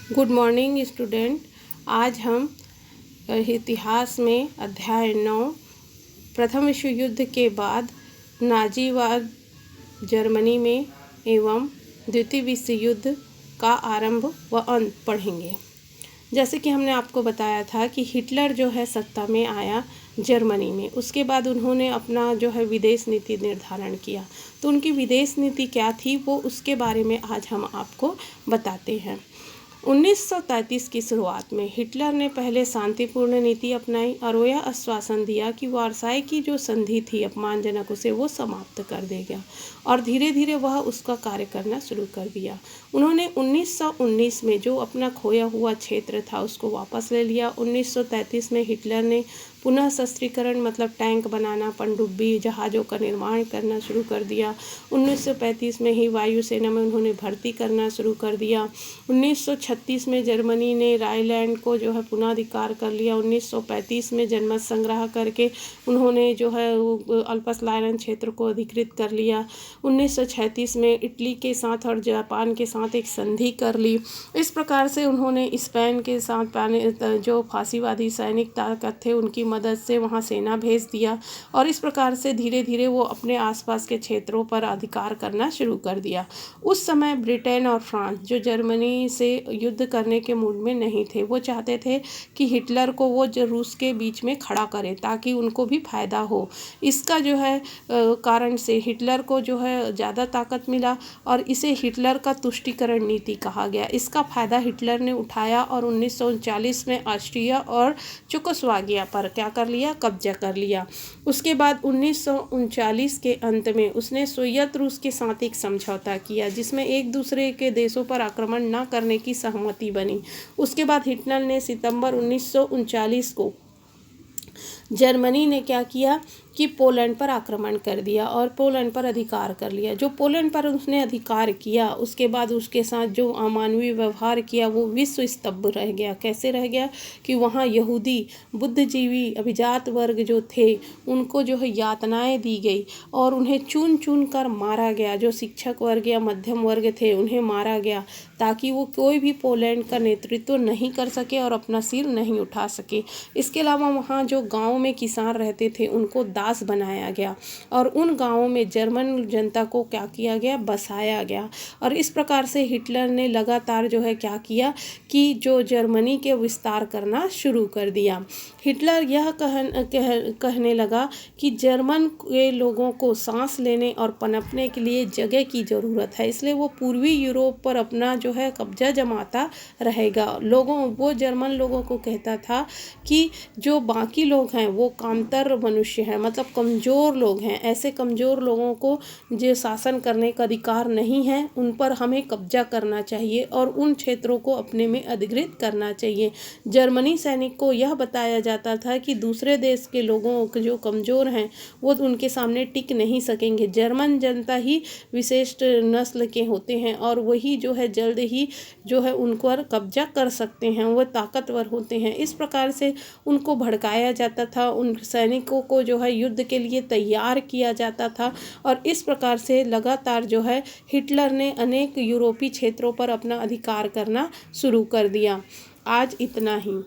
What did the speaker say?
Good morning student. आज हम इतिहास में अध्याय 9 प्रथम विश्व युद्ध के बाद नाजीवाद जर्मनी में एवं द्वितीय विश्व युद्ध का आरंभ व अंत पढ़ेंगे। जैसे कि हमने आपको बताया था कि हिटलर जो है सत्ता में आया जर्मनी में, उसके बाद उन्होंने अपना जो है विदेश नीति निर्धारण किया। तो उनकी विदेश नीति क्या थी वो उसके बारे में आज हम आपको बताते हैं। 1933 की शुरुआत में हिटलर ने पहले शांतिपूर्ण नीति अपनाई और वो यह आश्वासन दिया कि वारसाई की जो संधि थी अपमानजनक, उसे वो समाप्त कर देगा और धीरे धीरे वह उसका कार्य करना शुरू कर दिया। उन्होंने 1919 में जो अपना खोया हुआ क्षेत्र था उसको वापस ले लिया। 1933 में हिटलर ने पुनः शस्त्रीकरण मतलब टैंक बनाना, पनडुब्बी जहाज़ों का निर्माण करना शुरू कर दिया। 1935 में ही वायुसेना में उन्होंने भर्ती करना शुरू कर दिया। 1936 में जर्मनी ने राइनलैंड को जो है पुनः कर लिया। 1935 में जनमत संग्रह करके उन्होंने जो है अल्पस लाइनन क्षेत्र को अधिकृत कर लिया। 1936 में इटली के साथ और जापान के साथ एक संधि कर ली। इस प्रकार से उन्होंने स्पेन के साथ जो फांसीवादी सैनिक ताकत थे उनकी मदद से वहाँ सेना भेज दिया और इस प्रकार से धीरे धीरे वो अपने आसपास के क्षेत्रों पर अधिकार करना शुरू कर दिया। उस समय ब्रिटेन और फ्रांस जो जर्मनी से युद्ध करने के मूड में नहीं थे, वो चाहते थे कि हिटलर को वो जो रूस के बीच में खड़ा करे ताकि उनको भी फायदा हो। इसका जो है कारण से हिटलर को जो है ज़्यादा ताकत मिला और इसे हिटलर का तुष्टीकरण नीति कहा गया। इसका फायदा हिटलर ने उठाया और 1939 में ऑस्ट्रिया और चेकोस्लोवाकिया पर क्या कर लिया, कब्जा कर लिया। उसके बाद 1939 के अंत में उसने सोवियत रूस के साथ एक समझौता किया जिसमें एक दूसरे के देशों पर आक्रमण न करने की सहमति बनी। उसके बाद हिटलर ने सितंबर 1939 को जर्मनी ने क्या किया कि पोलैंड पर आक्रमण कर दिया और पोलैंड पर अधिकार कर लिया। जो पोलैंड पर उसने अधिकार किया उसके बाद उसके साथ जो अमानवीय व्यवहार किया वो विश्व स्तब्ध रह गया। कैसे रह गया कि वहाँ यहूदी, बुद्धिजीवी, अभिजात वर्ग जो थे उनको जो है यातनाएं दी गई और उन्हें चुन चुन कर मारा गया। जो शिक्षक वर्ग या मध्यम वर्ग थे उन्हें मारा गया ताकि वो कोई भी पोलैंड का नेतृत्व नहीं कर सके और अपना सिर नहीं उठा सके। इसके अलावा वहाँ जो गाँव में किसान रहते थे उनको दास बनाया गया और उन गाँवों में जर्मन जनता को क्या किया गया, बसाया गया। और इस प्रकार से हिटलर ने लगातार जो है क्या किया कि जो जर्मनी के विस्तार करना शुरू कर दिया। हिटलर यह कहने लगा कि जर्मन के लोगों को सांस लेने और पनपने के लिए जगह की ज़रूरत है, इसलिए वो पूर्वी यूरोप पर अपना जो है कब्जा जमाता रहेगा। वो जर्मन लोगों को कहता था कि जो बाकी लोग हैं वो कामतर मनुष्य हैं, मतलब कमज़ोर लोग हैं। ऐसे कमज़ोर लोगों को जो शासन करने का अधिकार नहीं है उन पर हमें कब्जा करना चाहिए और उन क्षेत्रों को अपने में अधिकृत करना चाहिए। जर्मनी सैनिक को यह बताया जाता था कि दूसरे देश के लोगों को जो कमज़ोर हैं वो उनके सामने टिक नहीं सकेंगे। जर्मन जनता ही विशिष्ट नस्ल के होते हैं और वही जो है जल्द ही जो है उन पर कब्जा कर सकते हैं, वो ताकतवर होते हैं। इस प्रकार से उनको भड़काया जाता था, उन सैनिकों को जो है युद्ध के लिए तैयार किया जाता था और इस प्रकार से लगातार जो है हिटलर ने अनेक यूरोपीय क्षेत्रों पर अपना अधिकार करना शुरू कर दिया। आज इतना ही।